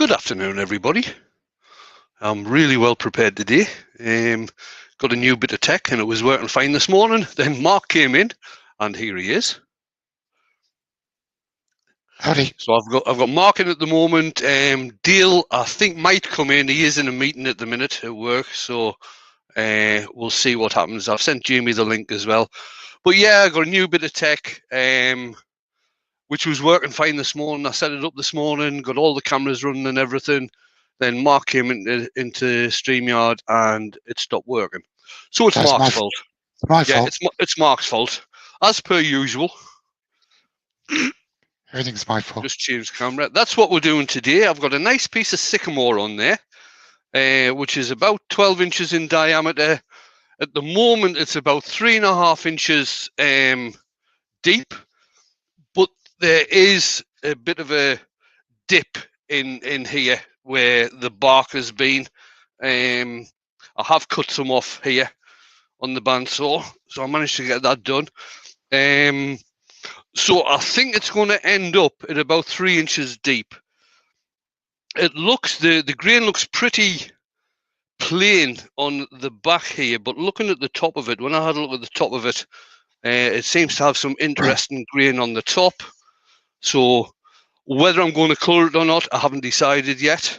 Good afternoon, everybody. I'm really well prepared today. Got a new bit of tech and it was working fine this morning. Then Mark came in and here he is. Howdy. So I've got Mark in at the moment. Dale, I think, might come in. He is in a meeting at the minute at work, so we'll see what happens. I've sent Jamie the link as well. But yeah, I got a new bit of tech, which was working fine this morning. I set it up this morning, got all the cameras running and everything. Then Mark came into StreamYard and it stopped working. So it's That's Mark's fault. My Yeah, fault. it's Mark's fault, as per usual. Everything's my fault. Just change camera. That's what we're doing today. I've got a nice piece of sycamore on there, which is about 12 inches in diameter. At the moment, it's about 3.5 inches deep, but there is a bit of a dip in here where the bark has been. I have cut some off here on the bandsaw, so I managed to get that done. So I think it's going to end up at about 3 inches deep. It looks, the grain looks pretty plain on the back here, but looking at the top of it, when I had a look at the top of it, it seems to have some interesting grain on the top. So whether I'm going to colour it or not, I haven't decided yet.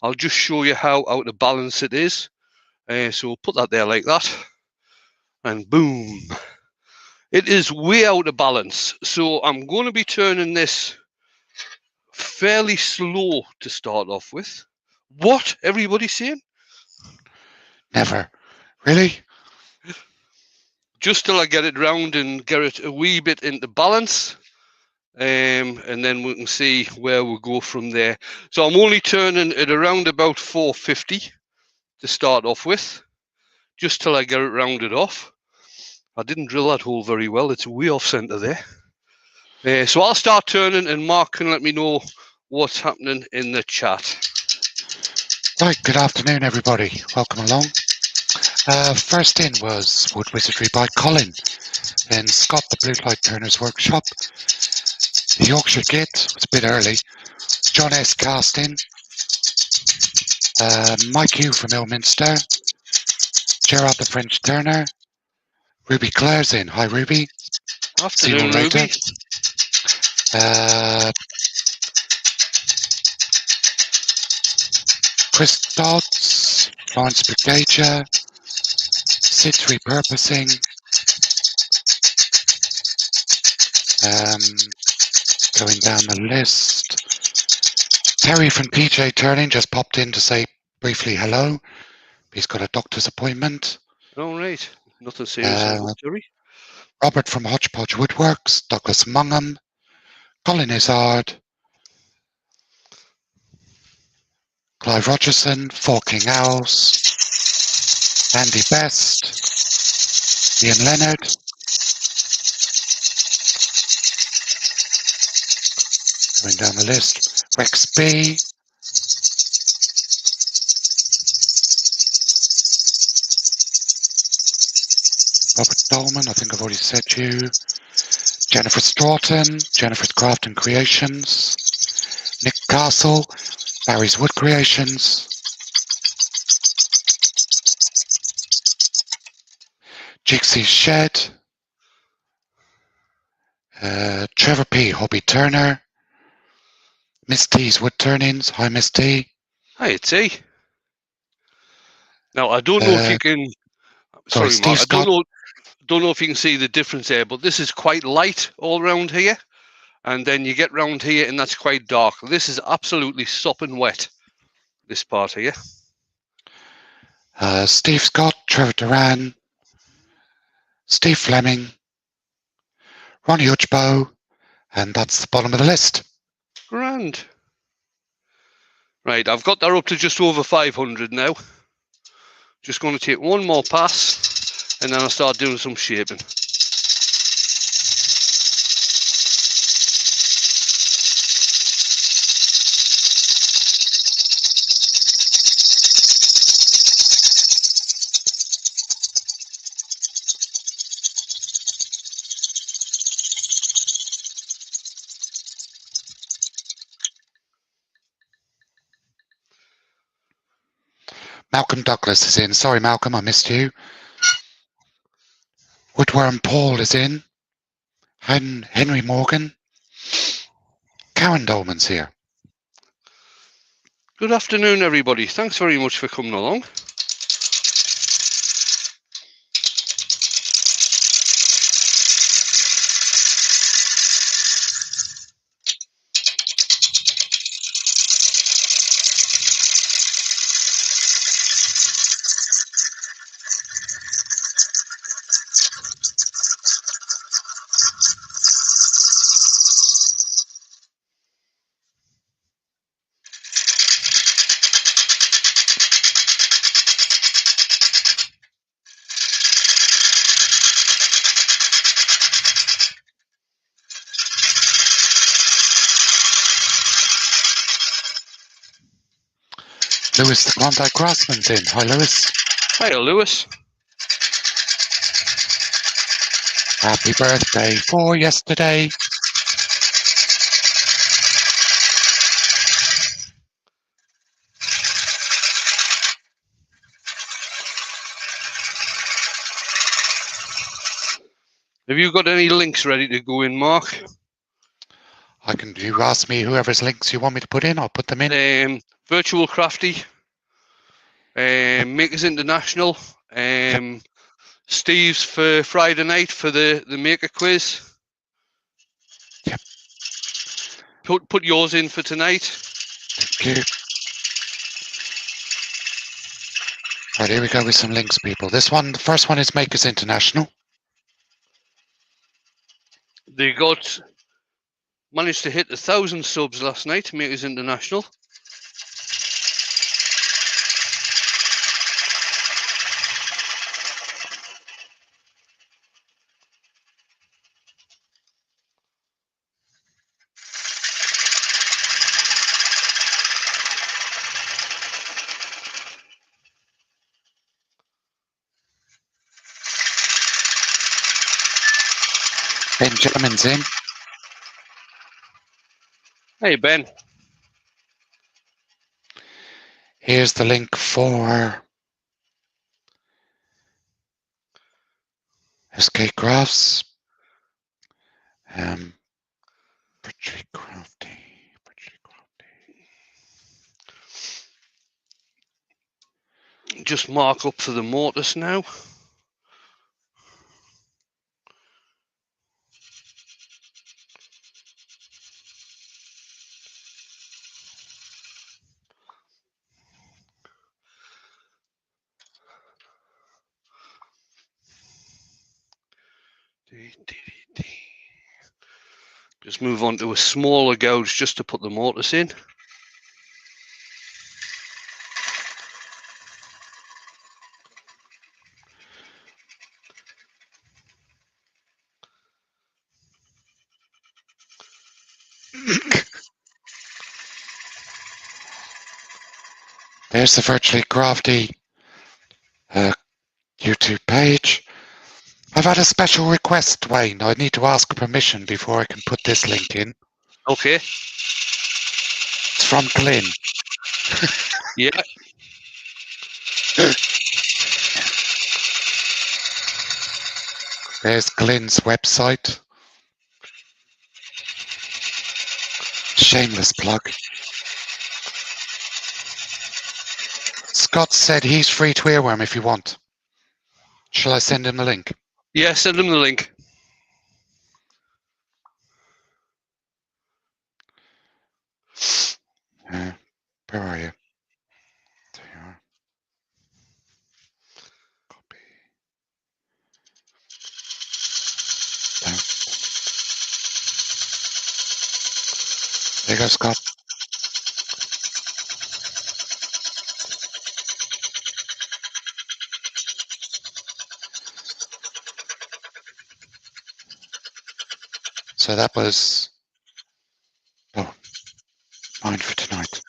I'll just show you how out of balance it is. So we'll put that there like that. And boom. It is way out of balance. So I'm going to be turning this fairly slow to start off with. What? Everybody saying? Never. Really? Just till I get it round and get it a wee bit into balance. And then we can see where we go from there. So I'm only turning at around about 450 to start off with, just till I get it rounded off. I didn't drill that hole very well. It's way off centre there. So I'll start turning and Mark can let me know what's happening in the chat. Right, good afternoon, everybody. Welcome along. First in was Wood Wizardry by Colin. Then Scott, the Blue Light Turner's Workshop. The Yorkshire Git was a bit early. John S. Casting. Mike Hugh from Ilminster. Gerard the French Turner. Ruby Clare's in. Hi, Ruby. Afternoon, See you all later. Ruby. Chris Dodds, Florence Brigager, Sid's Repurposing, going down the list. Terry from PJ Turning just popped in to say briefly hello. He's got a doctor's appointment. All right. Nothing serious, Terry. Robert from Hodgepodge Woodworks, Douglas Mungham, Colin Izzard, Clive Rogerson, Four King Owls, Andy Best, Ian Leonard, going down the list, Rex B, Robert Dolman, I think I've already said you, Jennifer Stroughton, Jennifer's Craft and Creations, Nick Castle, Barry's Wood Creations, Jixie's Shed, Trevor P. Hobby Turner, Miss T's Wood Turnings. Hi, Miss T. Hi, T. Now, I don't know if you can... Sorry, Mark. I don't know if you can see the difference there, but this is quite light all around here. And then you get round here and that's quite dark. This is absolutely sopping wet, this part here. Steve Scott, Trevor Duran, Steve Fleming, Ronnie Uchbo, and that's the bottom of the list. Grand. Right, I've got that up to just over 500 now. Just going to take one more pass and then I'll start doing some shaping. Malcolm Douglas is in. Sorry, Malcolm, I missed you. Woodworm Paul is in. Henry Morgan. Karen Dolman's here. Good afternoon, everybody. Thanks very much for coming along. Lewis the Klondike Grassman's in. Hi, Lewis. Hiya, Lewis. Happy birthday for yesterday. Have you got any links ready to go in, Mark? You ask me whoever's links you want me to put in, I'll put them in. Virtual Crafty, Makers International, Steve's for Friday night for the Maker Quiz. Yep. Put yours in for tonight. Thank you. Right, here we go with some links, people. The first one is Makers International. They managed to hit 1,000 subs last night, Makers International. Ben German's in. Hey, Ben. Here's the link for SK Graphs. Pretty crafty. Just mark up for the mortise now. Just move on to a smaller gouge just to put the mortise in. There's the Virtually Crafty YouTube page. I've had a special request, Wayne. I need to ask permission before I can put this link in. Okay. It's from Glyn. Yeah. There's Glyn's website. Shameless plug. Scott said he's free to earworm if you want. Shall I send him the link? Yeah, send him the link. Where are you? There you are. Copy. There you go, Scott. So that was mine for tonight.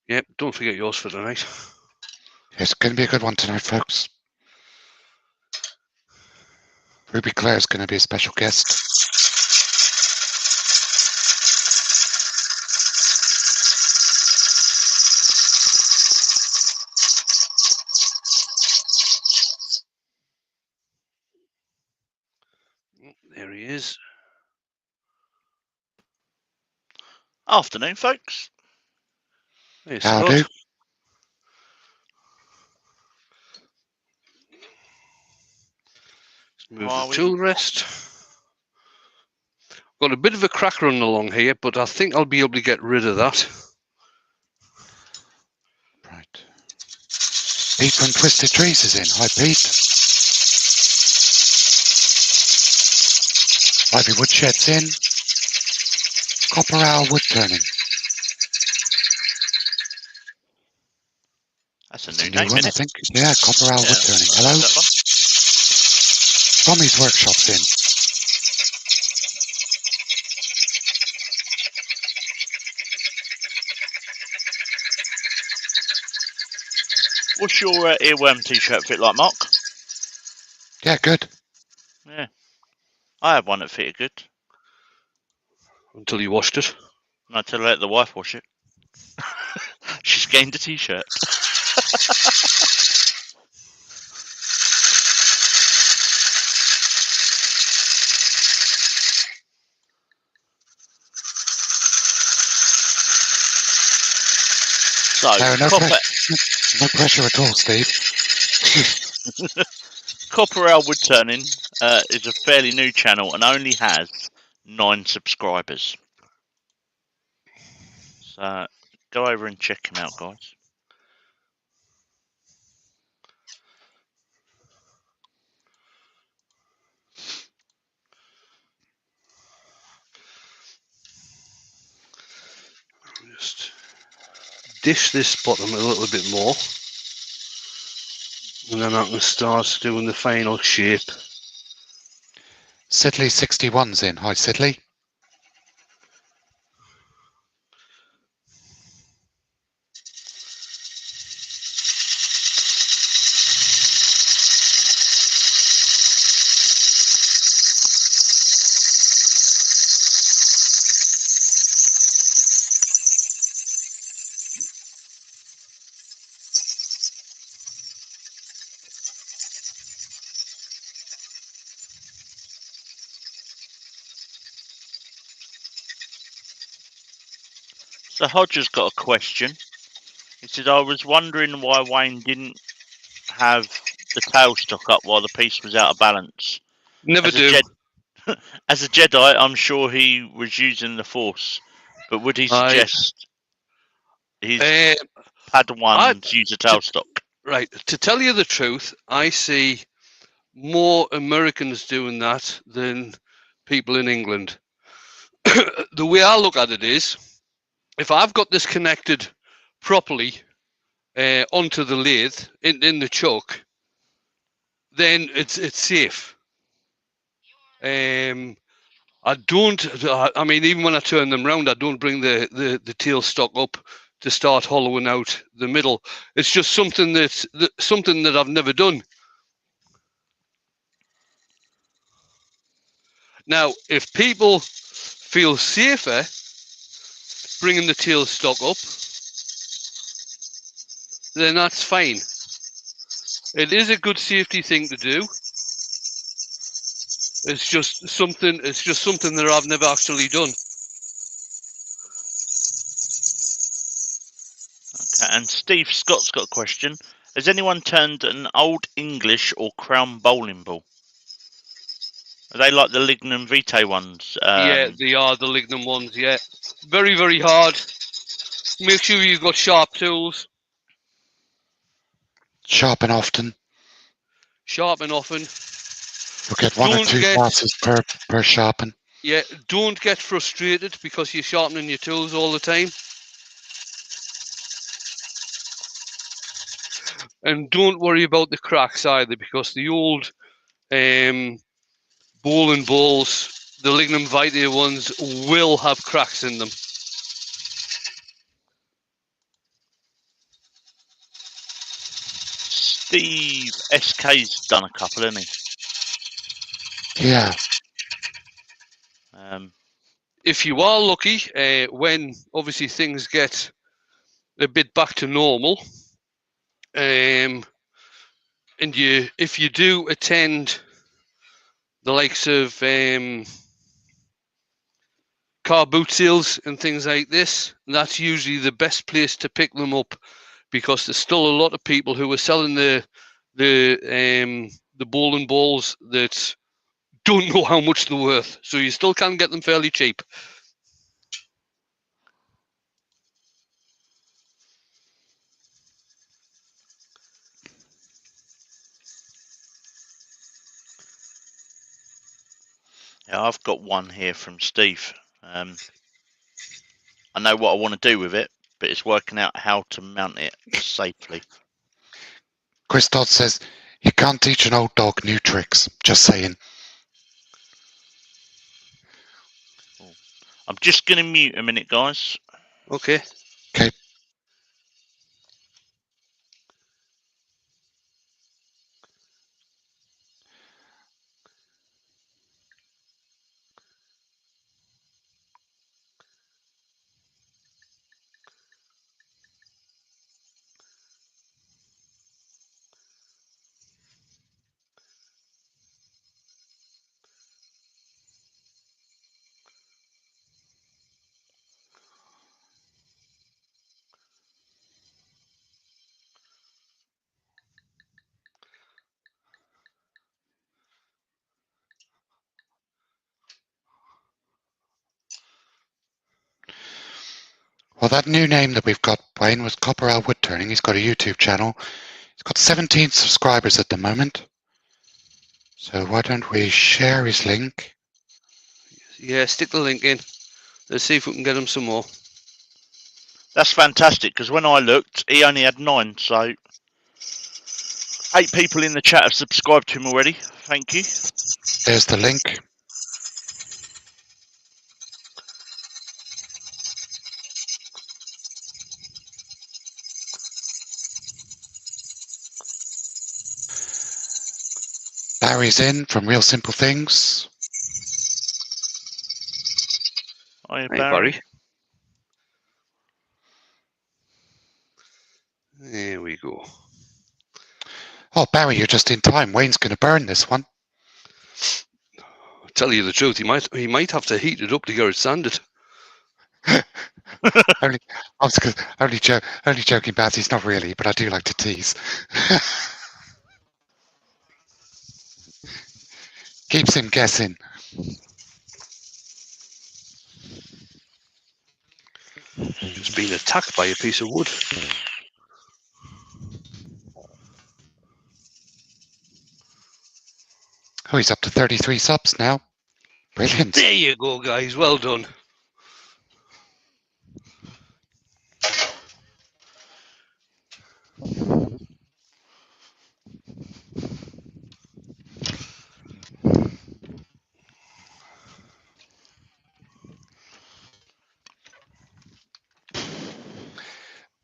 Yep, don't forget yours for tonight. It's going to be a good one tonight, folks. Ruby Claire's going to be a special guest. There he is. Afternoon, folks. Hey, Howdy. Scott. Let's move How are the we? tool rest. Got a bit of a crack running along here, but I think I'll be able to get rid of that. Right. Pete from Twisted Trees is in. Hi, Pete. Ivy Woodshed's in. Copper Owl Wood Turning. That's a It's new a new name, one, isn't I it? think. Yeah, Copper Owl Wood Turning. Hello. That one. Tommy's Workshop's in. What's your earworm t-shirt fit like, Mark? Yeah, good. Yeah. I have one that fitted good. Until you washed it. And I tell her let the wife wash it. She's gained a t-shirt. So, No pressure at all, Steve. Copper Owl Wood Turning is a fairly new channel and only has 9 subscribers. So, go over and check him out, guys. Just dish this bottom a little bit more. And then I can start doing the final shape. Sidley 61's in. Hi, Sidley. So, Hodger's got a question. He said, I was wondering why Wayne didn't have the tailstock up while the piece was out of balance. Never As a do. As a Jedi, I'm sure he was using the Force, but would he suggest his Padawans use a tailstock? Right. To tell you the truth, I see more Americans doing that than people in England. The way I look at it is, if I've got this connected properly onto the lathe in the chuck, then it's safe. I don't. I mean, even when I turn them round, I don't bring the tailstock up to start hollowing out the middle. It's just something that I've never done. Now, if people feel safer bringing the tailstock up, then that's fine. It is a good safety thing to do. It's just something that I've never actually done. Okay, and Steve Scott's got a question. Has anyone turned an old English or Crown bowling ball? Are they like the Lignum Vitae ones? Yeah, they are the Lignum ones, yeah. Very, very hard. Make sure you've got sharp tools. Sharpen often. Sharpen often. You'll get one or two passes per sharpen. Yeah, don't get frustrated because you're sharpening your tools all the time. And don't worry about the cracks either, because the old bowling balls, the Lignum Vitae ones, will have cracks in them. Steve SK's done a couple, hasn't he? Yeah. If you are lucky, when obviously things get a bit back to normal, and if you do attend the likes of car boot sales and things like this. That's usually the best place to pick them up, because there's still a lot of people who are selling the bowling balls that don't know how much they're worth. So you still can get them fairly cheap. Yeah, I've got one here from Steve. I know what I want to do with it, but it's working out how to mount it safely. Chris Dodd says, you can't teach an old dog new tricks. Just saying. I'm just going to mute a minute, guys. Okay. Okay. Well, that new name that we've got, Wayne, was Copper Al Wood Turning. He's got a YouTube channel. He's got 17 subscribers at the moment. So why don't we share his link? Yeah, stick the link in. Let's see if we can get him some more. That's fantastic, because when I looked, he only had 9, so 8 people in the chat have subscribed to him already. Thank you. There's the link. Barry's in from Real Simple Things. Hiya, Hey, Barry. Barry. There we go. Oh, Barry, you're just in time. Wayne's going to burn this one. I'll tell you the truth, he might have to heat it up to get it sanded. only joking, Bazzy's not really, but I do like to tease. Keeps him guessing. Just been attacked by a piece of wood. Oh, he's up to 33 subs now. Brilliant. There you go, guys. Well done.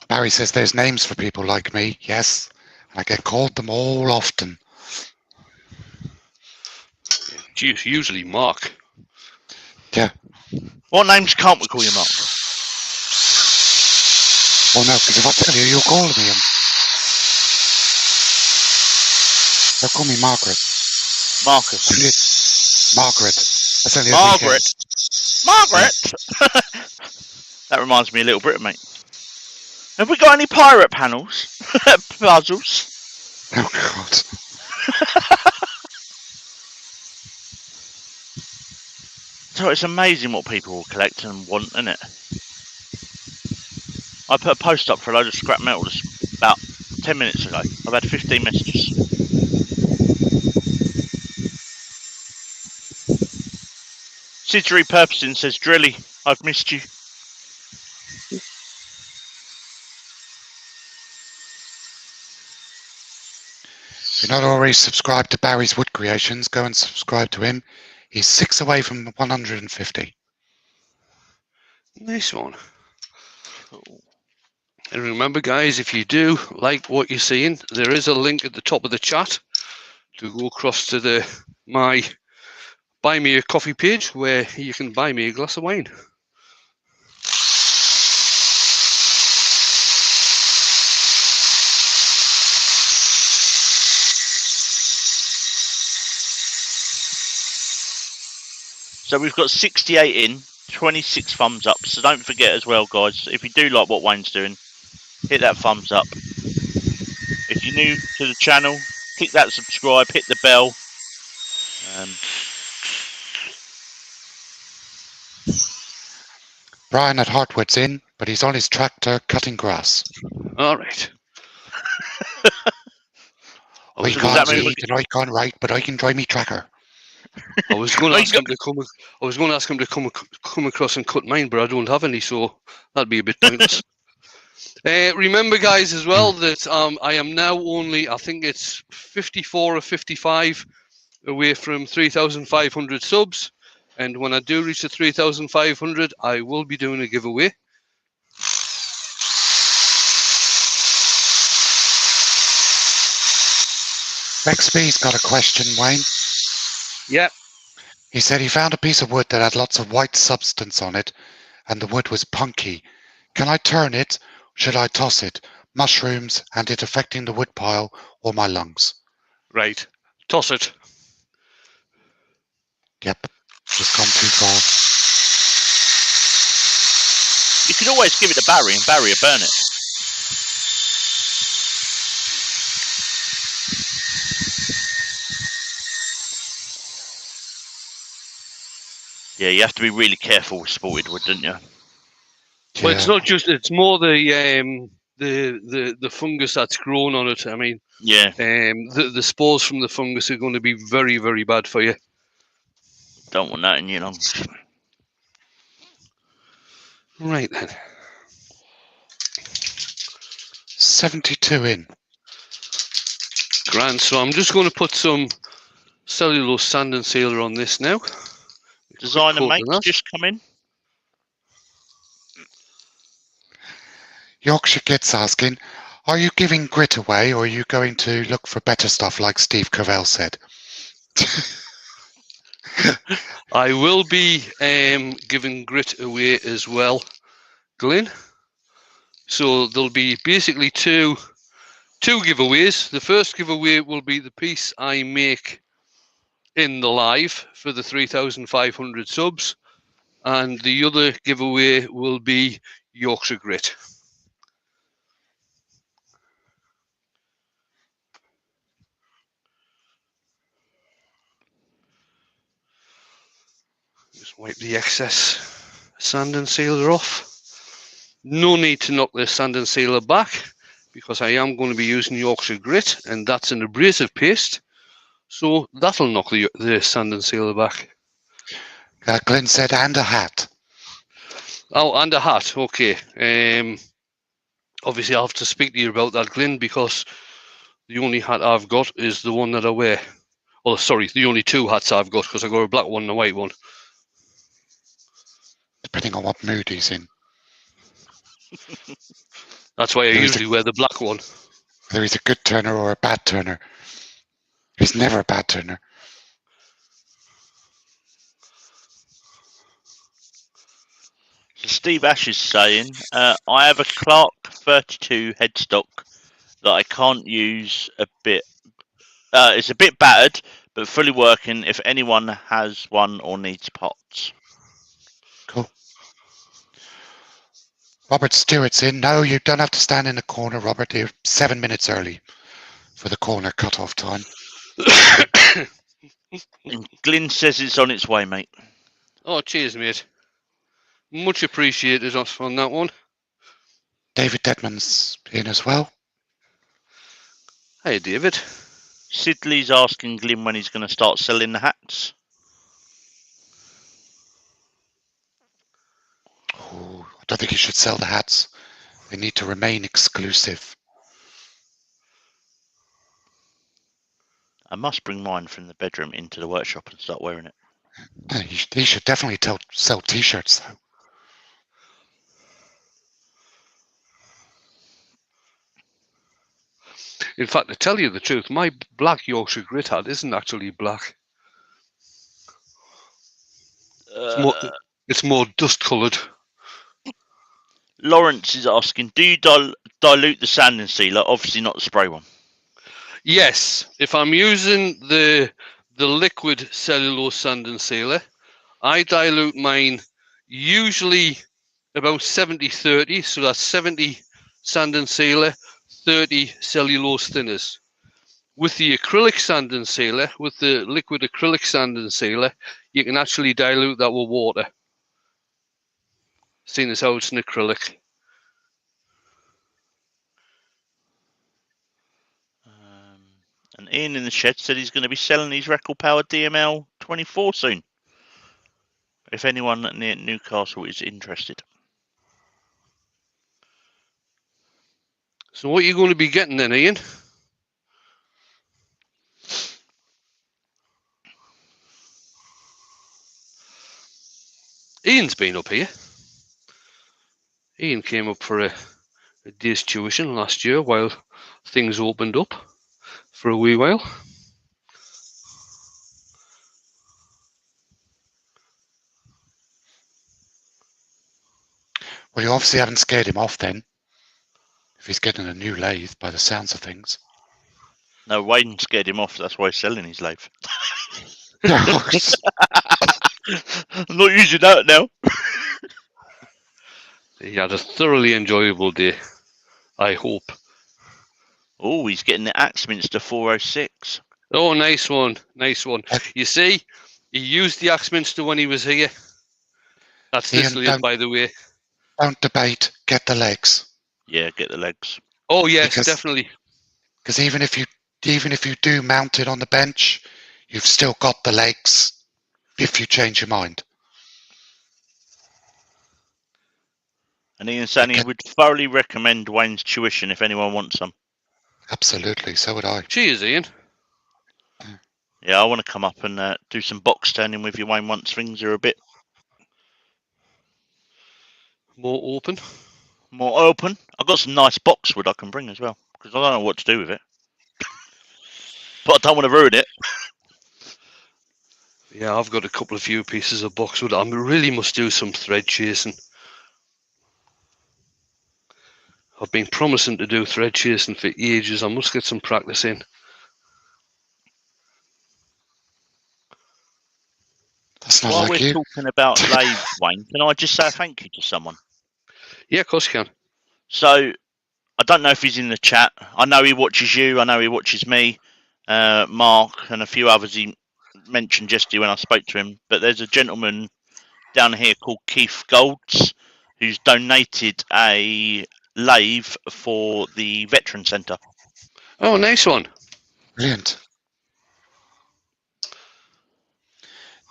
Barry says there's names for people like me. Yes, and I get called them all often. It's usually Mark. Yeah. What names can't we call you, Mark? Oh no, because if I tell you, you'll call me him. They'll call me Margaret. Marcus. Margaret. That's only Margaret. Margaret. That reminds me of Little Britain, mate. Have we got any pirate panels? Puzzles? Oh God. So it's amazing what people will collect and want, isn't it? I put a post up for a load of scrap metal about 10 minutes ago. I've had 15 messages. Sid's repurposing says, Drilly, I've missed you. If you're not already subscribed to Barry's Wood Creations, go and subscribe to him. He's 6 away from 150. Nice one. And remember, guys, if you do like what you're seeing, there is a link at the top of the chat to go across to my Buy Me a Coffee page where you can buy me a glass of wine. So we've got 68 in, 26 thumbs up. So don't forget as well, guys, if you do like what Wayne's doing, hit that thumbs up. If you're new to the channel, click that subscribe, hit the bell. Brian at Hartwood's in, but he's on his tractor cutting grass. All right. I can't see and I can't write, but I can drive me tracker. I was going to ask him to come. I was going to ask him to come across and cut mine, but I don't have any, so that'd be a bit pointless. Remember, guys, as well that I am now only, I think it's 54 or 55 away from 3,500 subs, and when I do reach the 3,500, I will be doing a giveaway. Rexby's got a question, Wayne. Yeah. He said he found a piece of wood that had lots of white substance on it, and the wood was punky. Can I turn it? Should I toss it? Mushrooms and it affecting the wood pile or my lungs? Right. Toss it. Yep. Just gone too far. You can always give it to Barry and Barry will burn it. Yeah, you have to be really careful with spotted wood, don't you? Yeah. Well, it's not just, it's more the fungus that's grown on it. I mean, yeah. The spores from the fungus are going to be very, very bad for you. Don't want that in your lungs. Right then. 72 in. Grand. So I'm just going to put some cellulose sand and sealer on this now. Designer mates just come in. Yorkshire Gets asking, are you giving grit away or are you going to look for better stuff like Steve Cavell said? I will be giving grit away as well, Glenn. So there'll be basically two giveaways. The first giveaway will be the piece I make in the live for the 3,500 subs, and the other giveaway will be Yorkshire Grit. Just wipe the excess sand and sealer off. No need to knock the sand and sealer back because I am going to be using Yorkshire Grit, and that's an abrasive paste. So that'll knock the sand and sealer back. Glenn said, and a hat. Oh, and a hat. Okay. Obviously, I'll have to speak to you about that, Glenn, because the only hat I've got is the one that I wear. Oh, sorry, the only two hats I've got, because I've got a black one and a white one. Depending on what mood he's in. That's why I usually wear the black one. Whether he's a good turner or a bad turner. He's never a bad turner. So Steve Ash is saying, I have a Clark 32 headstock that I can't use a bit. It's a bit battered, but fully working if anyone has one or needs parts. Cool. Robert Stewart's in. No, you don't have to stand in the corner, Robert. You're 7 minutes early for the corner cut-off time. And Glyn says it's on its way, mate. Oh, cheers, mate. Much appreciated on that one. David Dedman's in as well. Hey, David. Sidley's asking Glyn when he's going to start selling the hats. Oh, I don't think he should sell the hats. They need to remain exclusive. I must bring mine from the bedroom into the workshop and start wearing it. He should definitely sell t-shirts, though. In fact, to tell you the truth, my black Yorkshire Grit hat isn't actually black. It's more dust-coloured. Lawrence is asking, do you dilute the sanding sealer? Obviously not the spray one. Yes, if I'm using the liquid cellulose sand and sealer, I dilute mine usually about 70-30, so that's 70 sand and sealer, 30 cellulose thinners. With the acrylic sand and sealer, with the liquid acrylic sand and sealer, you can actually dilute that with water, seeing as how it's an acrylic. And Ian in the shed said he's going to be selling his record-powered DML 24 soon. If anyone near Newcastle is interested. So what are you going to be getting then, Ian? Ian's been up here. Ian came up for a day's tuition last year while things opened up for a wee while. Well, you obviously haven't scared him off then, if he's getting a new lathe by the sounds of things. No, Wayne scared him off. That's why he's selling his lathe. No. I'm not using that now. He had a thoroughly enjoyable day, I hope. Oh, he's getting the Axminster 406. Oh, nice one. Nice one. You see, he used the Axminster when he was here. That's this Ian, lathe, by the way. Don't debate. Get the legs. Yeah, get the legs. Oh, yes, definitely. Because even if you do mount it on the bench, you've still got the legs if you change your mind. And Ian said he would thoroughly recommend Wayne's tuition if anyone wants some. Absolutely, so would I. Cheers, Ian. Yeah, I want to come up and do some box turning with you, Wayne, once things are a bit more open. I've got some nice boxwood I can bring as well, because I don't know what to do with it. But I don't want to ruin it. Yeah, I've got a few pieces of boxwood. I really must do some thread chasing. I've been promising to do thread chasing for ages. I must get some practice in. That's not While like we're you. talking about lathes, Wayne, can I just say thank you to someone? Yeah, of course you can. So, I don't know if he's in the chat. I know he watches you. I know he watches me, Mark, and a few others he mentioned yesterday when I spoke to him. But there's a gentleman down here called Keith Golds who's donated a lathe for the Veteran Centre. Oh, nice one. Brilliant.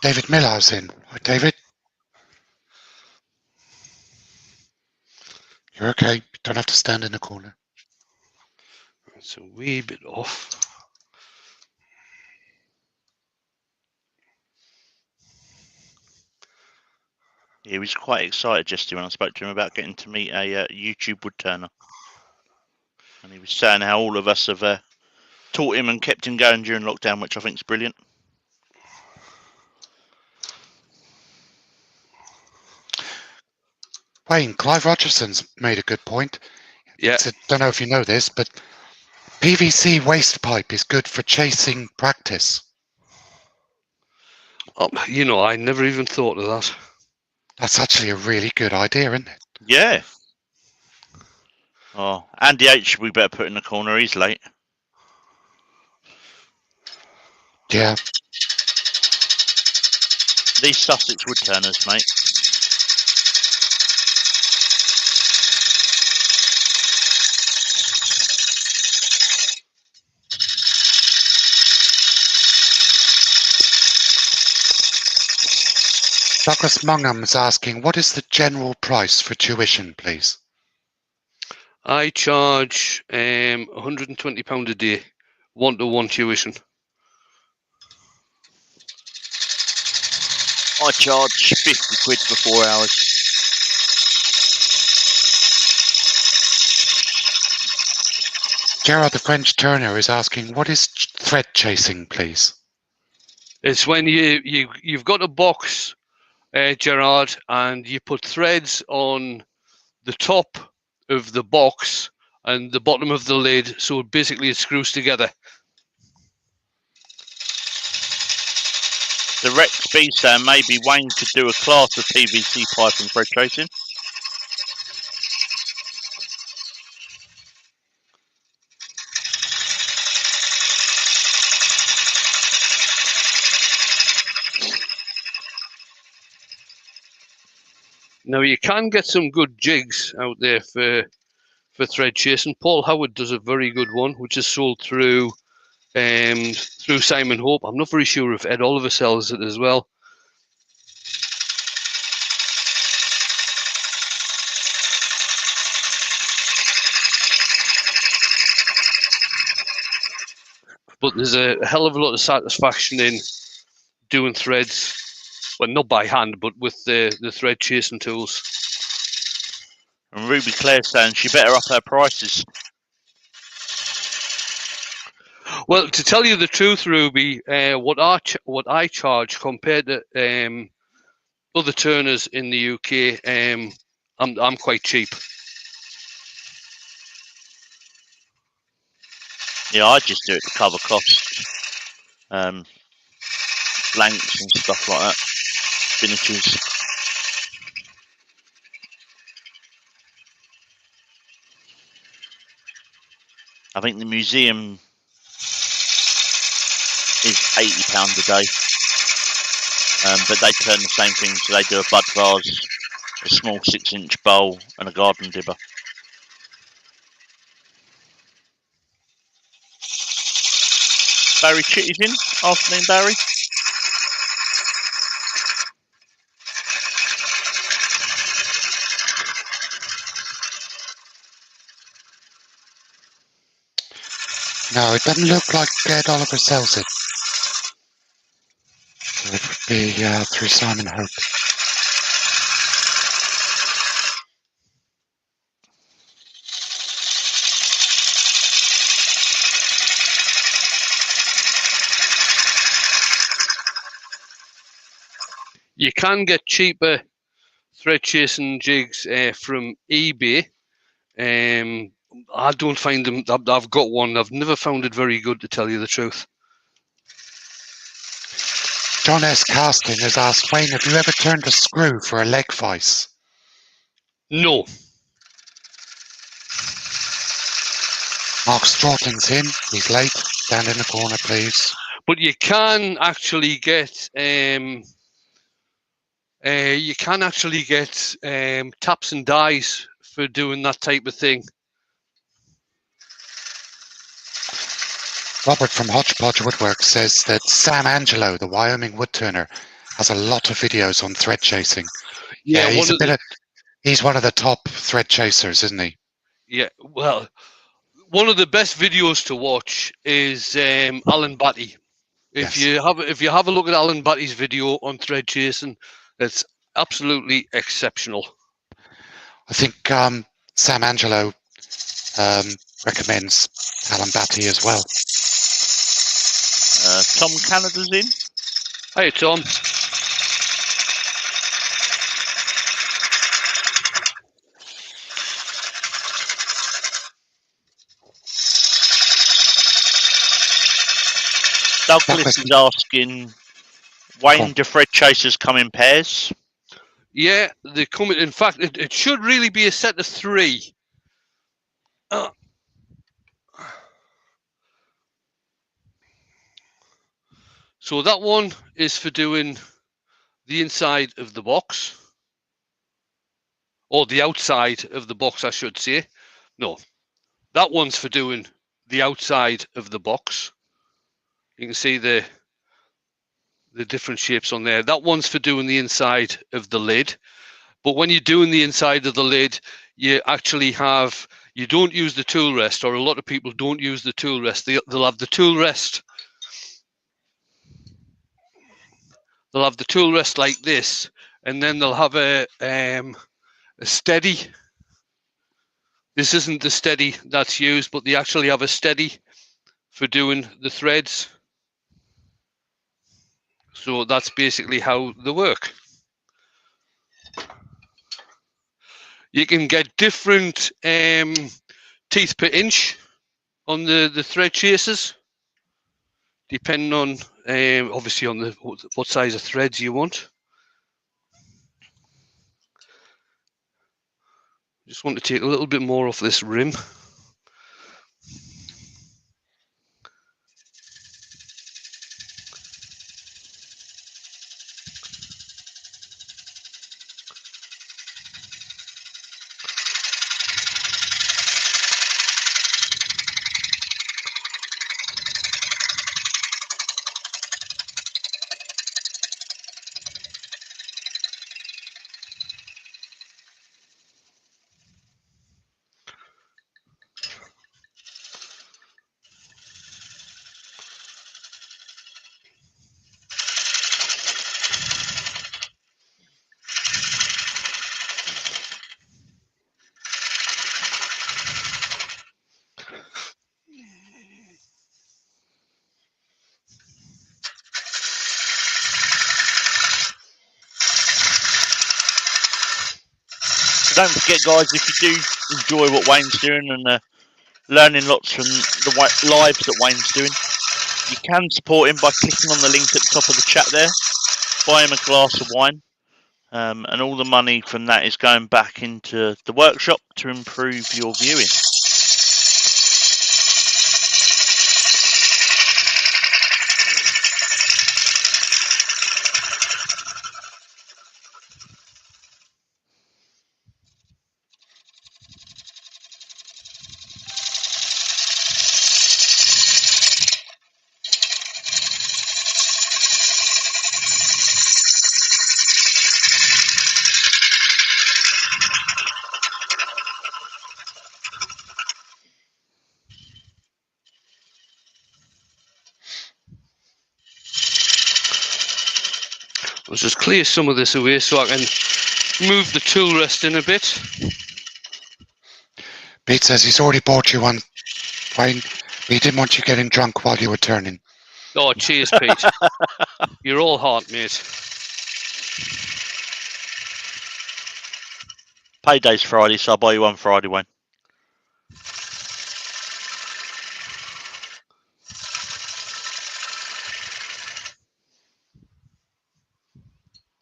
David Millar's in. Hi, David. You're okay. You don't have to stand in the corner. It's a wee bit off. He was quite excited yesterday when I spoke to him about getting to meet a YouTube wood turner. And he was saying how all of us have taught him and kept him going during lockdown, which I think is brilliant. Wayne, Clive Rogerson's made a good point. Yeah. I don't know if you know this, but PVC waste pipe is good for chasing practice. You know, I never even thought of that. That's actually a really good idea, isn't it? Yeah. Oh, Andy H, we better put in the corner. He's late. Yeah. These Sussex wood turners, mate. Douglas Mungham is asking, what is the general price for tuition, please? I charge £120 a day, one-to-one tuition. I charge 50 quid for 4 hours. Gerard the French Turner is asking, what is thread chasing, please? It's when you've got a box, Gerard, and you put threads on the top of the box and the bottom of the lid, so basically it screws together. The Rex B saying maybe Wayne could do a class of PVC pipe and thread tracing. Now you can get some good jigs out there for thread chasing. Paul Howard does a very good one, which is sold through Simon Hope. I'm not very sure if Ed Oliver sells it as well. But there's a hell of a lot of satisfaction in doing threads, well, not by hand, but with the thread chasing tools. And Ruby Claire saying she better up her prices. Well, to tell you the truth, Ruby, what I charge compared to other turners in the UK, I'm quite cheap. Yeah, I just do it to cover costs. Blanks and stuff like that. Finishes. I think the museum is £80 a day. But they turn the same thing, so they do a bud vase, a small 6-inch bowl, and a garden dibber. Barry Chitty's in. Afternoon, Barry. No, it doesn't look like Ed Oliver sells it. So it would be through Simon Hope. You can get cheaper thread chasing jigs from eBay. I don't find them. I've got one. I've never found it very good, to tell you the truth. John S. Casting has asked, Wayne, have you ever turned a screw for a leg vise? No. Mark Strawton's in. He's late. Stand in the corner, please. But you can actually get taps and dies for doing that type of thing. Robert from Hodgepodge Woodwork says that Sam Angelo, the Wyoming woodturner, has a lot of videos on thread chasing. Yeah, he's one of the top thread chasers, isn't he? Yeah, well, one of the best videos to watch is Alan Batty. If you have a look at Alan Batty's video on thread chasing, it's absolutely exceptional. I think Sam Angelo recommends Alan Batty as well. Tom Canada's in. Hey, Tom. Douglas is asking, Wayne, do thread chasers come in pairs? Yeah, they come in. In fact, it should really be a set of 3. So that one is for doing the inside of the box, or the outside of the box, I should say. No, that one's for doing the outside of the box. You can see the different shapes on there. That one's for doing the inside of the lid. But when you're doing the inside of the lid, you actually have, you don't use the tool rest, or a lot of people don't use the tool rest. They'll have the tool rest. They'll have the tool rest like this, and then they'll have a steady. This isn't the steady that's used, but they actually have a steady for doing the threads. So that's basically how they work. You can get different teeth per inch on the thread chasers. depending on obviously on the what size of threads you want. Just want to take a little bit more off this rim. So don't forget, guys, if you do enjoy what Wayne's doing and learning lots from the lives that Wayne's doing, you can support him by clicking on the link at the top of the chat there. Buy him a glass of wine, and all the money from that is going back into the workshop to improve your viewing. Let's just clear some of this away so I can move the tool rest in a bit. Pete says he's already bought you one, Wayne. He didn't want you getting drunk while you were turning. Oh, cheers, Pete. You're all heart, mate. Payday's Friday, so I'll buy you one Friday, Wayne.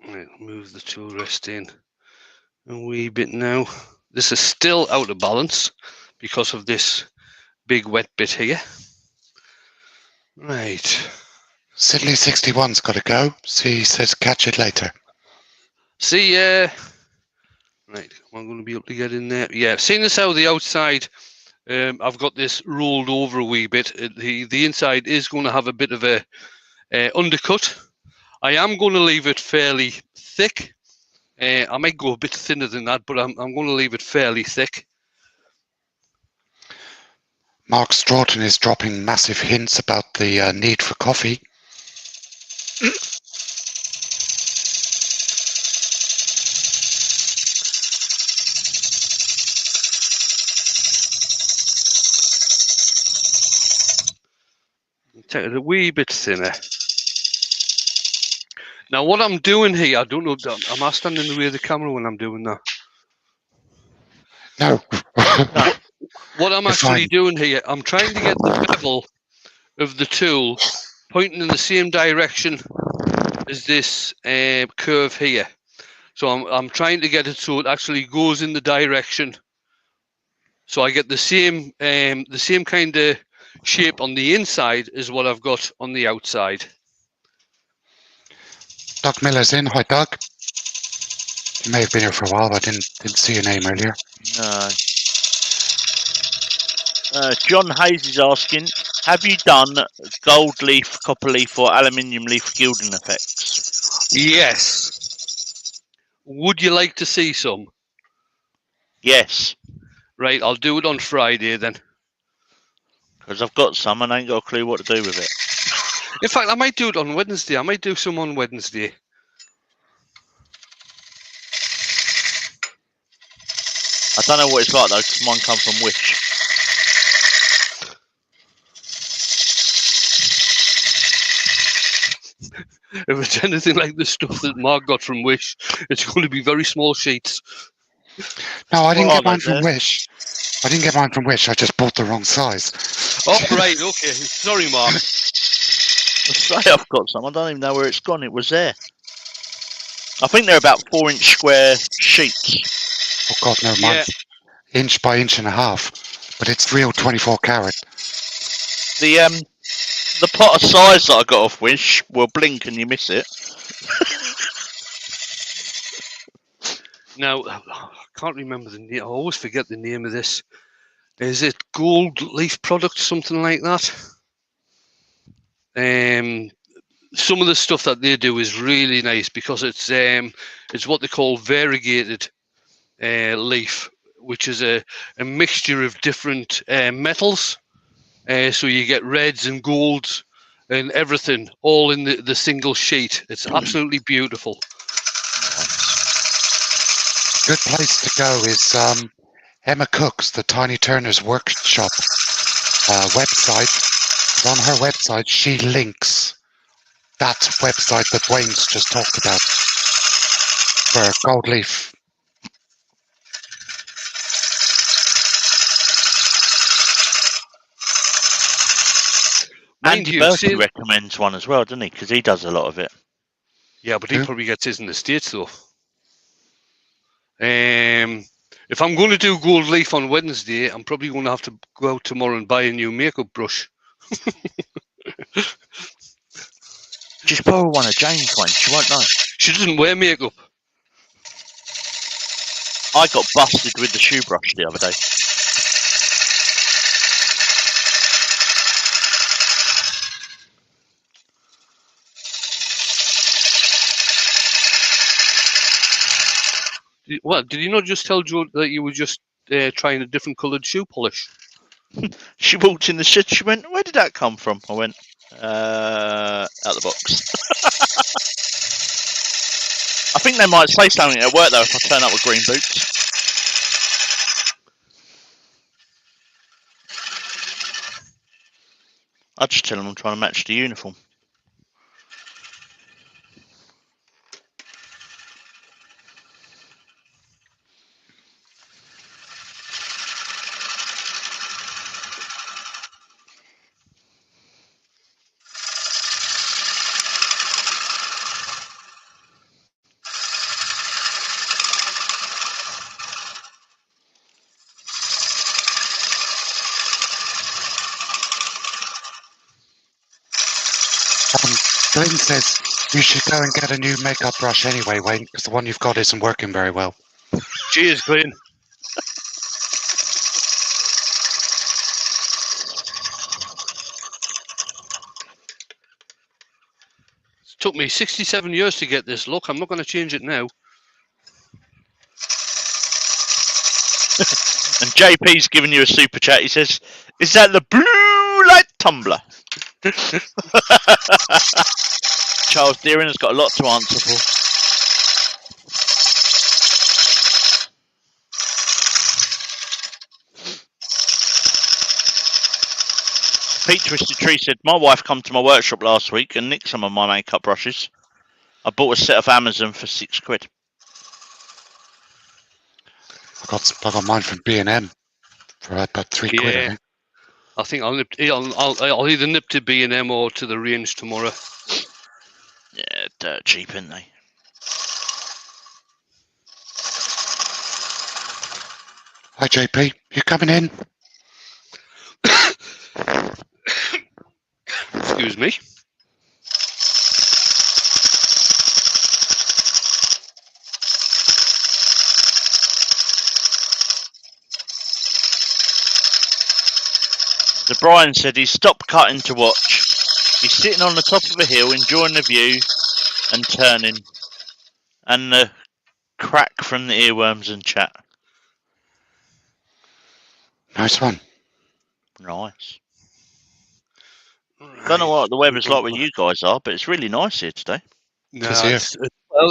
Right, move the tool rest in a wee bit now. This is still out of balance because of this big wet bit here. Right. Sidley 61's got to go. So he says catch it later. See, right, am I going to be able to get in there? Yeah, seeing as how the outside, I've got this rolled over a wee bit. The inside is going to have a bit of a undercut. I am going to leave it fairly thick. I might go a bit thinner than that, but I'm going to leave it fairly thick. Mark Stroughton is dropping massive hints about the need for coffee. Take it a wee bit thinner. Now, what I'm doing here, I don't know, am I standing in the way of the camera when I'm doing that? No. What I'm actually doing here, I'm trying to get the bevel of the tool pointing in the same direction as this curve here. So I'm trying to get it so it actually goes in the direction. So I get the same kind of shape on the inside as what I've got on the outside. Doug Miller's in. Hi, Doug. You may have been here for a while, but I didn't see your name earlier. No. John Hayes is asking, have you done gold leaf, copper leaf or aluminium leaf gilding effects? Yes. Would you like to see some? Yes. Right, I'll do it on Friday then. Because I've got some and I ain't got a clue what to do with it. In fact, I might do it on Wednesday. I might do some on Wednesday. I don't know what it's like though, because mine come from Wish. If it's anything like the stuff that Mark got from Wish, it's going to be very small sheets. No, I didn't get mine from Wish. I didn't get mine from Wish. I just bought the wrong size. Oh, right. Okay. Sorry, Mark. say I've got some. I don't even know where it's gone. It was there. I think they're about 4-inch square sheets. Oh God, no, Yeah. mine's inch by inch and a half, but it's real 24 carat. The pot of size that I got off Wish will blink and you miss it. Now, I can't remember the name. I always forget the name of this. Is it Gold Leaf Product, something like that? Some of the stuff that they do is really nice because it's what they call variegated leaf, which is a mixture of different metals. So you get reds and golds and everything all in the single sheet. It's absolutely beautiful. Good place to go is Emma Cook's, the Tiny Turner's Workshop website. On her website, she links that website that Wayne's just talked about for gold leaf. Andy Berkey recommends one as well, doesn't he? Because he does a lot of it. Yeah, but he probably gets his in the States, though. If I'm going to do gold leaf on Wednesday, I'm probably going to have to go out tomorrow and buy a new makeup brush. Just borrow one of Jane's, Wayne. She won't know. She doesn't wear makeup. I got busted with the shoe brush the other day. What, did you not just tell Joe that you were just trying a different coloured shoe polish? She walked in the shed. She went, "Where did that come from?" I went, "Out the box." I think they might say something at work though if I turn up with green boots. I'll just tell them I'm trying to match the uniform. Glenn says you should go and get a new makeup brush anyway, Wayne, because the one you've got isn't working very well. Cheers, Glenn. It took me 67 years to get this look. I'm not going to change it now. And JP's giving you a super chat. He says, "Is that the blue light tumbler?" Charles Deering has got a lot to answer for. Pete Twisted Tree said, "My wife come to my workshop last week and nicked some of my makeup brushes. I bought a set off Amazon for £6. I got mine from B&M for about £3, I think. I think I'll either nip to B&M or to the range tomorrow. Yeah, dirt cheap, aren't they? Hi, JP. You coming in? Excuse me. So Brian said he stopped cutting to watch. He's sitting on the top of a hill enjoying the view and turning. And the crack from the earworms and chat. Nice one. Nice. Don't know what the weather's like where you guys are, but it's really nice here today. No,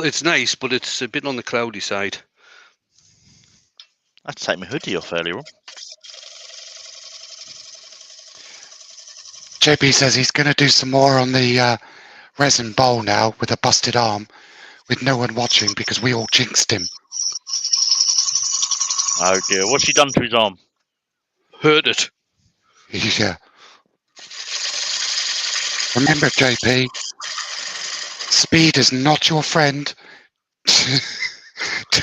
it's nice, but it's a bit on the cloudy side. I had to take my hoodie off earlier on. JP says he's going to do some more on the resin bowl now with a busted arm with no one watching because we all jinxed him. Oh dear, what's he done to his arm? Hurt it. Yeah. Remember, JP, speed is not your friend.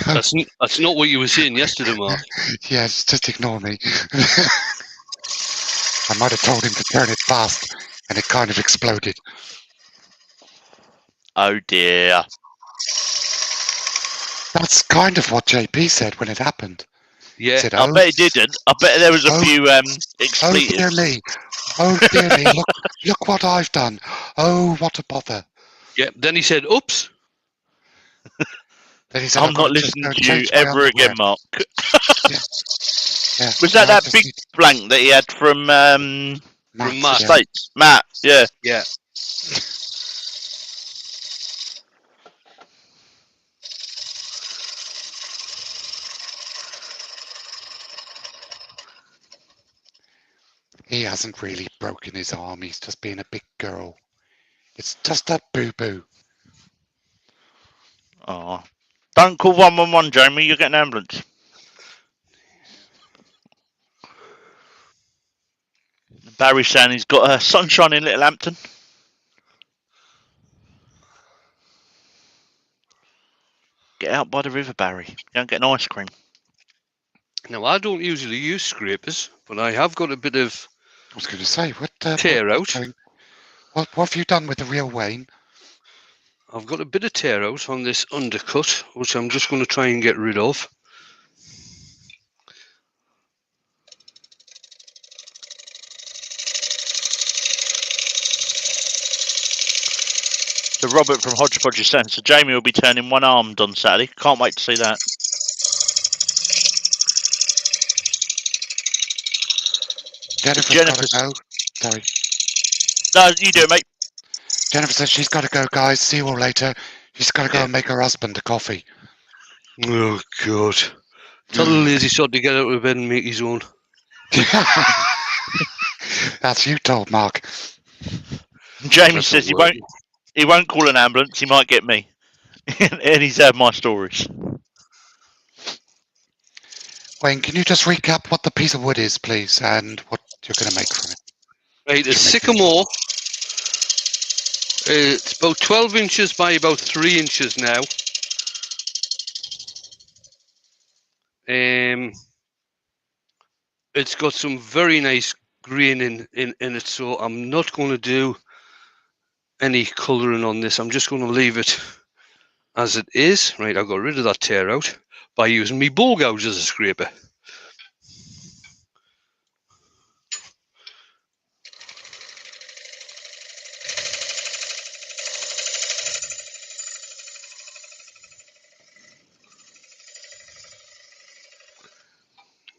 That's not what you were saying yesterday, Mark. Yes, just ignore me. I might have told him to turn it fast, and it kind of exploded. Oh dear. That's kind of what JP said when it happened. Yeah. He said, I bet he didn't. I bet there was a few oh expletives. dear me. Oh dear me, look what I've done. Oh, what a bother. Yeah. Then he said, "Oops." Then he said, I'm I've not got to just listening go to you change my ever underwear. again, Mark. Yeah. Was that No, I that just big need blank that he had from Matt, From Matt. yeah. States? Matt, yeah. Yeah. He hasn't really broken his arm. He's just being a big girl. It's just a boo-boo. Oh. Don't call 111, Jamie. You'll get an ambulance. Barry's saying he's got sunshine in Little Hampton. Get out by the river, Barry. Go and get an ice cream. Now, I don't usually use scrapers, but I have got a bit of I was going to say, what tear out. What have you done with the real Wayne? I've got a bit of tear out on this undercut, which I'm just going to try and get rid of. So Robert from Hodgepodge is saying, so Jamie will be turning one-armed on Saturday. Can't wait to see that. Jennifer's got to go. Sorry. No, you do it, mate. Jennifer says she's got to go, guys. See you all later. She's got to go and make her husband a coffee. Oh, God. Tell the lazy sod to get out of bed and make his own. That's you told, Mark. Jamie says he won't call an ambulance. He might get me. And he's heard my stories. Wayne, can you just recap what the piece of wood is, please, and what you're going to make from it? Right, a sycamore. It's about 12 inches by about 3 inches now. It's got some very nice grain in it, so I'm not going to do any colouring on this. I'm just going to leave it as it is. Right, I got rid of that tear out by using my ball gouge as a scraper.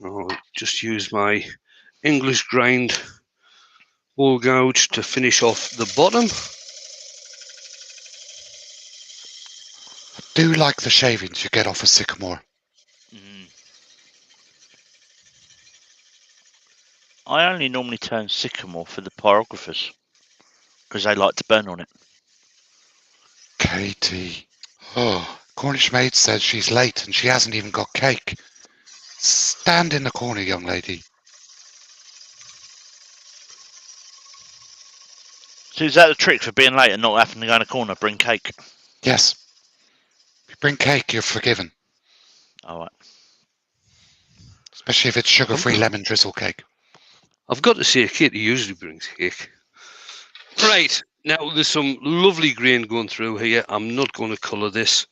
I'll just use my English grind ball gouge to finish off the bottom. I do like the shavings you get off a sycamore. I only normally turn sycamore for the pyrographers because they like to burn on it. Katie. Oh, Cornish maid says she's late and she hasn't even got cake. Stand in the corner, young lady. So is that the trick for being late and not having to go in a corner? Bring cake. Yes. If you bring cake, you're forgiven. All right. Especially if it's sugar-free lemon drizzle cake. I've got to say, Katie usually brings cake. Right, now there's some lovely grain going through here. I'm not going to colour this.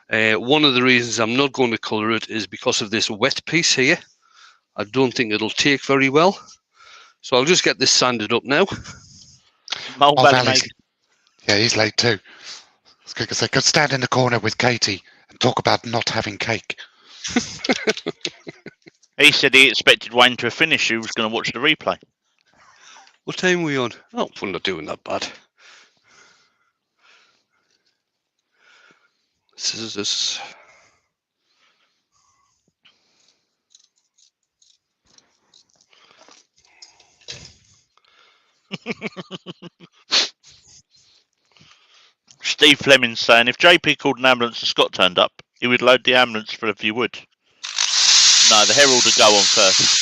One of the reasons I'm not going to colour it is because of this wet piece here. I don't think it'll take very well. So I'll just get this sanded up now. Mole Valley, mate. Yeah, he's late too. I was going to say, go stand in the corner with Katie and talk about not having cake. He said he expected Wayne to have finished. He was going to watch the replay. What time are we on? Oh, we're not doing that bad. This. Steve Fleming's saying if JP called an ambulance and Scott turned up, he would load the ambulance full of you wood. No, the Herald would go on first.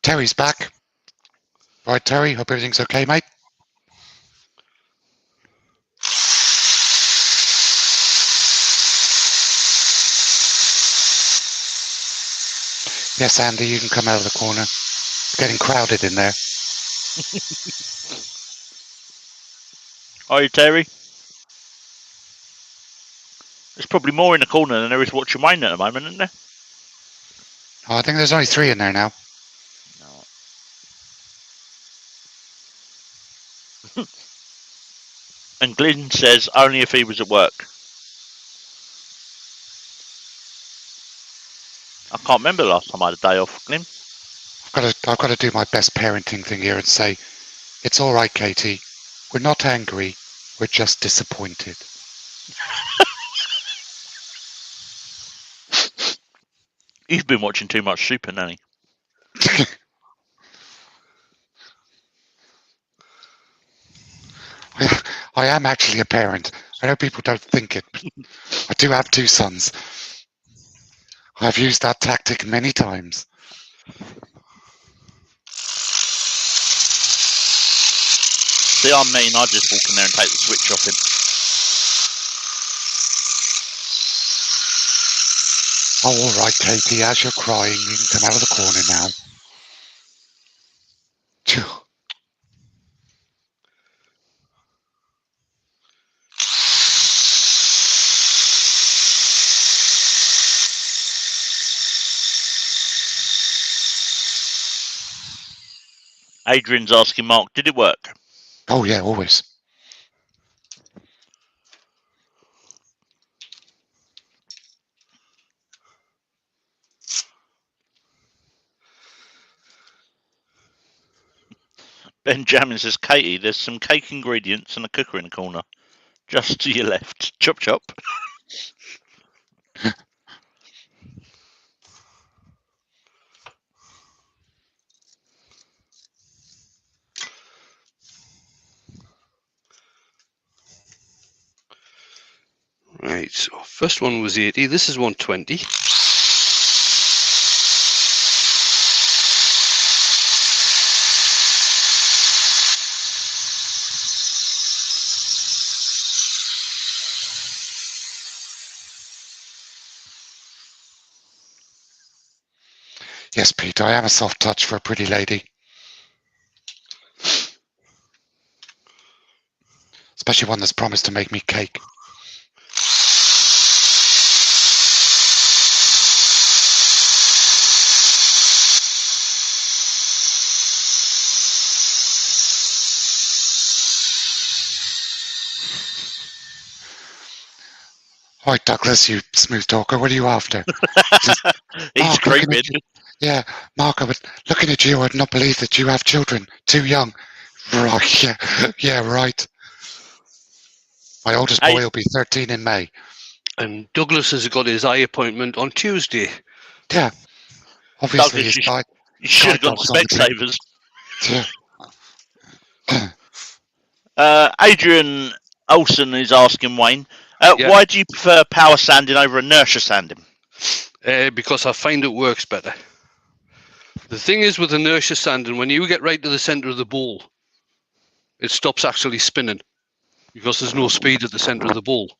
Terry's back. Right, Terry, hope everything's okay, mate. Yes, Andy, you can come out of the corner. It's getting crowded in there. Are you, Terry? There's probably more in the corner than there is watching Wayne at the moment, isn't there? Oh, I think there's only 3 in there now. No. And Glyn says only if he was at work. I can't remember the last time I had a day off, Glyn. I've got to do my best parenting thing here and say, it's all right, Katie. We're not angry. We're just disappointed. You've been watching too much Super Nanny. I am actually a parent. I know people don't think it, but I do have 2 sons. I've used that tactic many times. See, I mean, I just walk in there and take the switch off him. Oh, all right, Katie, as you're crying, you can come out of the corner now. Adrian's asking Mark, did it work? Oh, yeah, always. Benjamin says, Katie, there's some cake ingredients and a cooker in the corner. Just to your left. Chop, chop. Right, so first one was 80. This is 120. Yes, Pete, I am a soft touch for a pretty lady. Especially one that's promised to make me cake. Right, Douglas, you smooth talker, what are you after? He's creeping. Yeah, Mark, I was looking at you, I'd not believe that you have children. Too young. Right, yeah, right. My oldest boy will be 13 in May. And Douglas has got his eye appointment on Tuesday. Yeah, obviously Douglas, his guy. You should have gone to Specsavers. Yeah. Adrian Olsen is asking Wayne, why do you prefer power sanding over inertia sanding? Because I find it works better. The thing is with inertia sanding, when you get right to the center of the bowl, it stops actually spinning because there's no speed at the center of the bowl.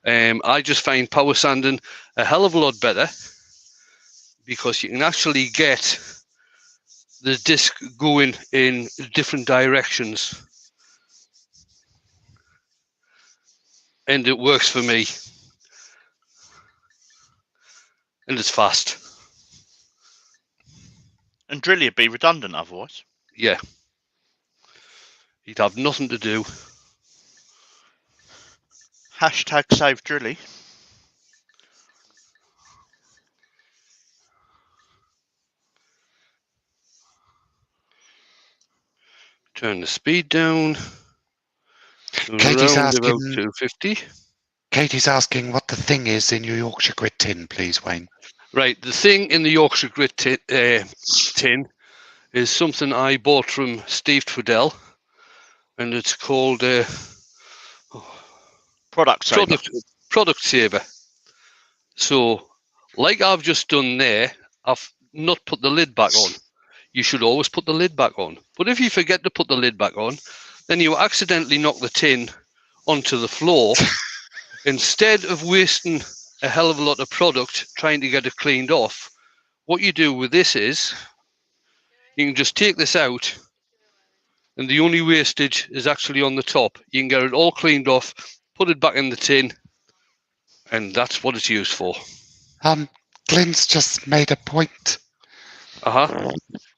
I just find power sanding a hell of a lot better because you can actually get the disc going in different directions. And it works for me. And it's fast. And Drilly would be redundant otherwise. Yeah. He'd have nothing to do. Hashtag save Drilly. Turn the speed down. Katie's asking, about 250. Katie's asking what the thing is in your Yorkshire grit tin, please, Wayne. Right, the thing in the Yorkshire grit tin is something I bought from Steve Twiddell, and it's called Product Saver. So, like I've just done there, I've not put the lid back on. you should always put the lid back on. But if you forget to put the lid back on, then you accidentally knock the tin onto the floor. Instead of wasting a hell of a lot of product trying to get it cleaned off, what you do with this is you can just take this out, and the only wastage is actually on the top. You can get it all cleaned off, put it back in the tin, and that's what it's used for. Glyn's just made a point.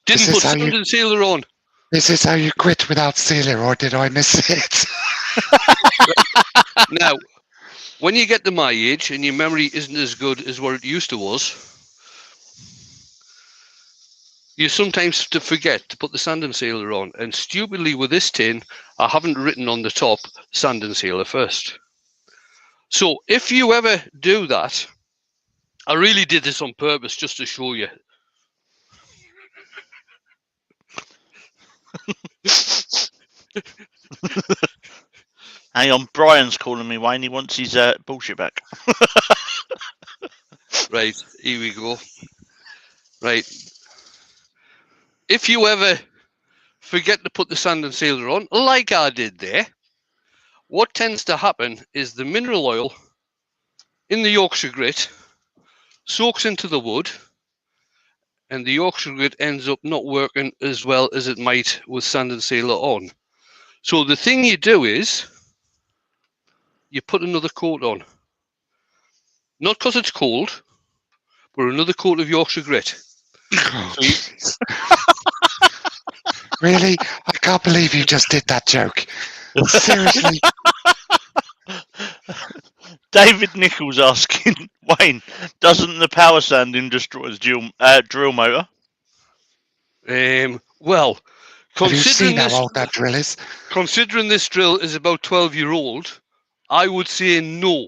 Didn't put sand and sealer on. Is this how you quit without sealer, or did I miss it? Now, when you get to my age and your memory isn't as good as what it used to was, you sometimes forget to put the sand and sealer on. And stupidly with this tin, I haven't written on the top sand and sealer first. So if you ever do that, I really did this on purpose just to show you. Hang on, Brian's calling me, Wayne. He wants his bullshit back. Right, here we go. Right. If you ever forget to put the sand and sealer on, like I did there, what tends to happen is the mineral oil in the Yorkshire grit soaks into the wood, and the Yorkshire grit ends up not working as well as it might with sand and sealer on. So the thing you do is you put another coat on. Not because it's cold, but another coat of Yorkshire grit. Really? I can't believe you just did that joke. Seriously? David Nichols asking, Wayne, doesn't the power sanding destroy the drill motor? Well, have you seen how old that drill is? Considering this drill is about 12-year-old, I would say no.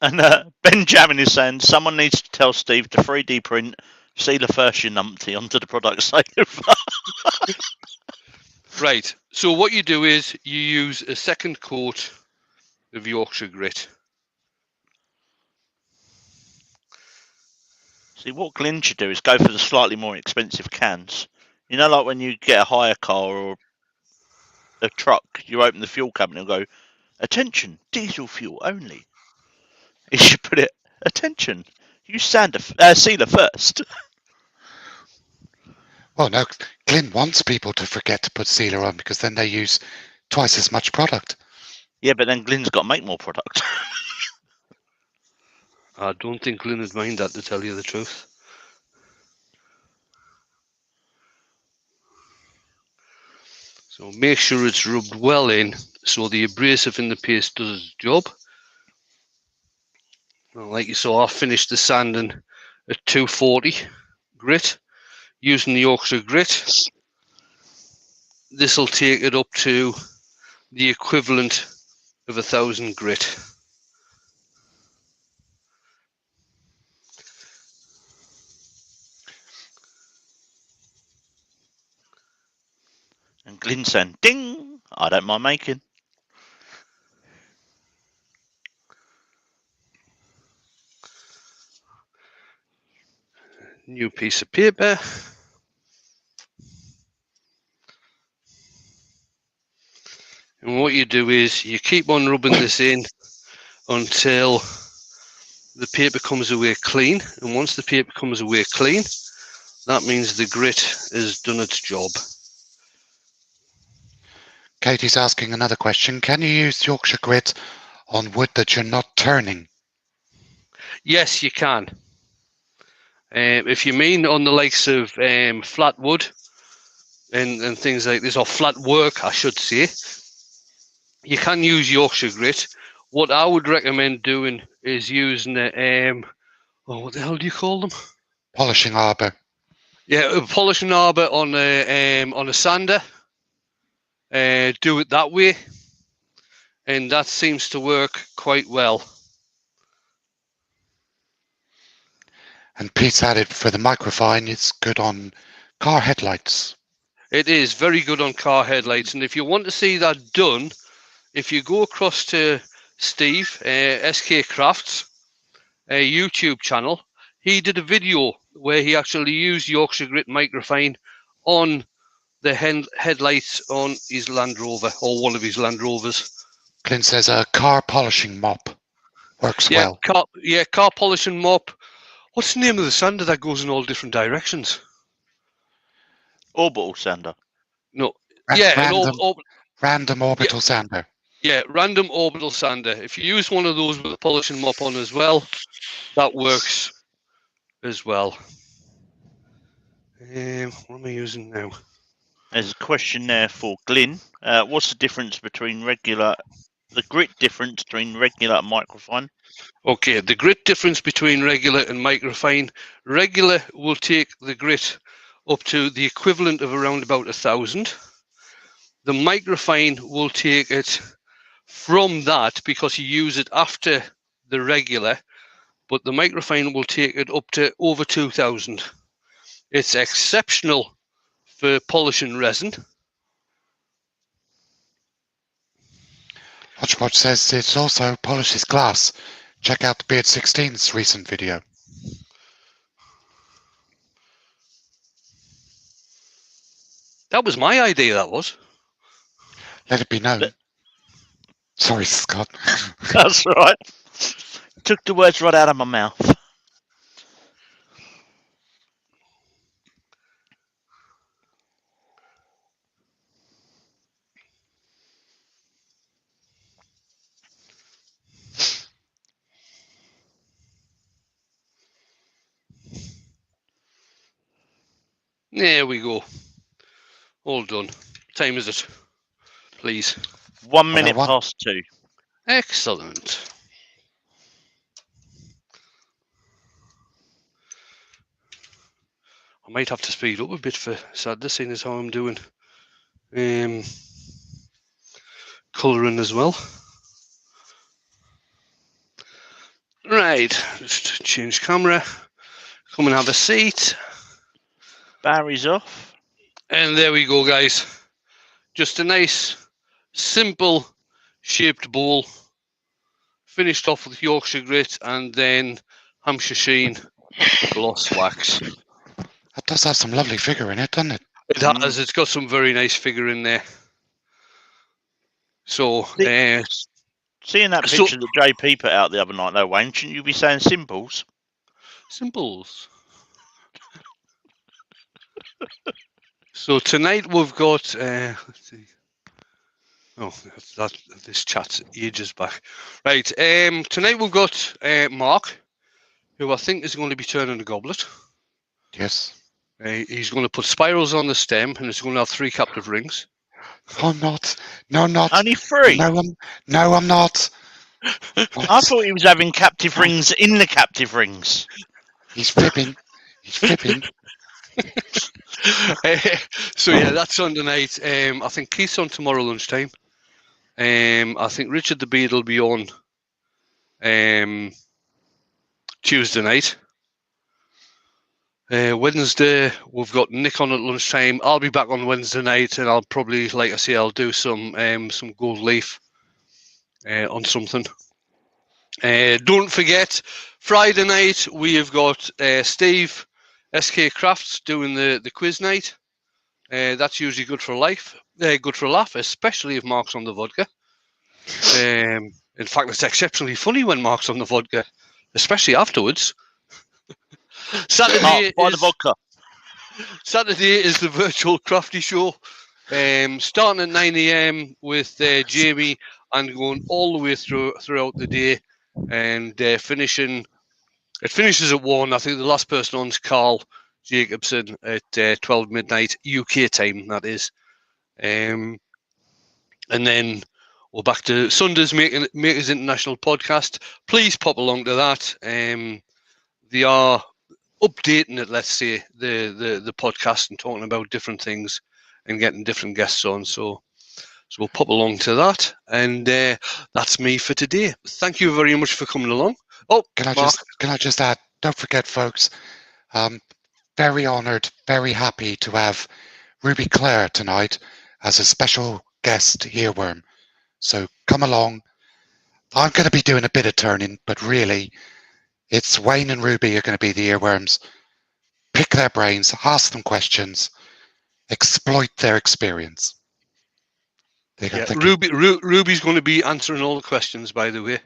And Benjamin is saying someone needs to tell Steve to 3D print sealer first your numpty onto the product side. Right. So what you do is you use a second coat of Yorkshire grit. See, what Glyn should do is go for the slightly more expensive cans. You know, like when you get a hire car or a truck, you open the fuel cabinet and go, attention, diesel fuel only. You should put it, attention, use sealer first. Well, no, Glyn wants people to forget to put sealer on because then they use twice as much product. Yeah, but then Glyn's got to make more product. I don't think Glyn would mind that, to tell you the truth. So make sure it's rubbed well in so the abrasive in the paste does its job. Well, like you saw, I finished the sanding at 240 grit using the Yorkshire grit. This will take it up to the equivalent of 1,000 grit. And Glyn saying, ding, I don't mind making. New piece of paper. And what you do is you keep on rubbing this in until the paper comes away clean. And once the paper comes away clean, that means the grit has done its job. Katie's asking another question. Can you use Yorkshire grit on wood that you're not turning? Yes, you can. If you mean on the likes of flat wood and things like this, or flat work, I should say, you can use Yorkshire grit. What I would recommend doing is using what the hell do you call them? Polishing arbor. Yeah, a polishing arbor on a sander. Do it that way, and that seems to work quite well. And Pete's added for the microfine, it's good on car headlights. It is very good on car headlights, and if you want to see that done, if you go across to Steve, SK Crafts, YouTube channel, he did a video where he actually used Yorkshire grit microfine on the headlights on his Land Rover, or one of his Land Rovers. Clint says a car polishing mop works Yeah, well. car polishing mop. What's the name of the sander that goes in all different directions? Orbital sander. No. Yeah, Random orbital sander. Yeah, random orbital sander. If you use one of those with a polishing mop on as well, that works as well. What am I using now? There's a question there for Glyn. What's the difference between the grit difference between regular and microfine? Okay, the grit difference between regular and microfine. Regular will take the grit up to the equivalent of around about 1,000. The microfine will take it from that because you use it after the regular, but the microfine will take it up to over 2,000. It's exceptional for polishing resin. Hodgepodge says it also polishes glass. Check out the Beard 16's recent video. That was my idea, that was. Let it be known. Sorry, Scott. That's right. Took the words right out of my mouth. There we go. All done. What time is it? Please. 1 minute past 2. Excellent. I might have to speed up a bit for Saturday, seeing as how I'm doing colouring as well. Right, just change camera. Come and have a seat. Barry's off. And there we go, guys. Just a nice, simple shaped bowl. Finished off with Yorkshire grit and then Hampshire sheen gloss wax. That does have some lovely figure in it, doesn't it? It has. It's got some very nice figure in there. So, seeing that picture that JP put out the other night, though, Wayne, shouldn't you be saying symbols? Symbols. So tonight we've got. Let's see. Oh, this chat's ages back. Right. Tonight we've got Mark, who I think is going to be turning a goblet. Yes. He's going to put spirals on the stem, and it's going to have 3 captive rings. Oh, not. No, not. Only 3? No, I'm not. I thought he was having captive rings in the captive rings. He's fibbing. So yeah, that's on tonight. I think Keith's on tomorrow lunchtime. I think Richard the Beard will be on Tuesday night. Wednesday we've got Nick on at lunchtime. I'll be back on Wednesday night, and I'll probably, like I say, I'll do some gold leaf on something. Don't forget, Friday night we have got Steve SK Crafts doing the quiz night. That's usually good for a laugh, especially if Mark's on the vodka. In fact, it's exceptionally funny when Mark's on the vodka, especially afterwards. Saturday is the virtual crafty show, starting at 9 AM with Jamie and going all the way throughout the day, and finishing. It finishes at 1. I think the last person on is Carl Jacobson at 12 midnight UK time. That is, and then we're back to Sunday's Makers International podcast. Please pop along to that. They are updating it, let's say, the podcast and talking about different things and getting different guests on. So we'll pop along to that. And that's me for today. Thank you very much for coming along. Oh, can I just add? Don't forget, folks. Very honoured, very happy to have Ruby Claire tonight as a special guest earworm. So come along. I'm going to be doing a bit of turning, but really, it's Wayne and Ruby are going to be the earworms. pick their brains, ask them questions, exploit their experience. Yeah, Ruby's going to be answering all the questions, by the way.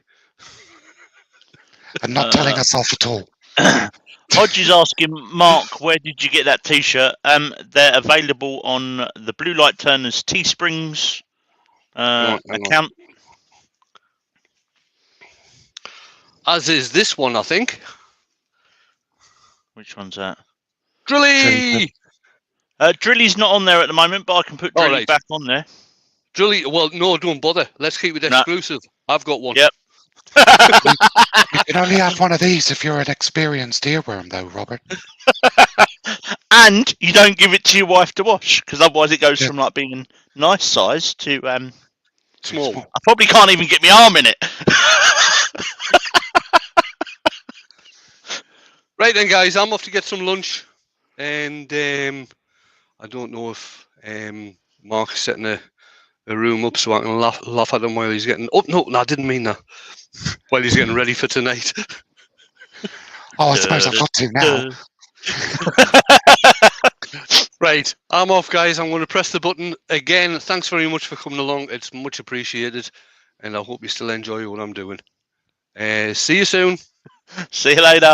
And not telling us off at all. Hodge is asking, Mark, where did you get that T-shirt? They're available on the Blue Light Turners Teesprings account. As is this one, I think. Which one's that? Drilly! Drilly's not on there at the moment, but I can put Drilly back on there. Drilly, well, no, don't bother. Let's keep it exclusive. No. I've got one. Yep. You can only have one of these if you're an experienced earworm, though, Robert. And you don't give it to your wife to wash, because otherwise it goes from like being a nice size to small. I probably can't even get my arm in it. Right then, guys, I'm off to get some lunch, and I don't know if Mark's setting a room up so I can laugh at him while he's getting. Oh no, I didn't mean that. While he's getting ready for tonight. Oh, I suppose I've got to now. Right, I'm off, guys. I'm going to press the button again. Thanks very much for coming along. It's much appreciated, and I hope you still enjoy what I'm doing. See you soon. See you later.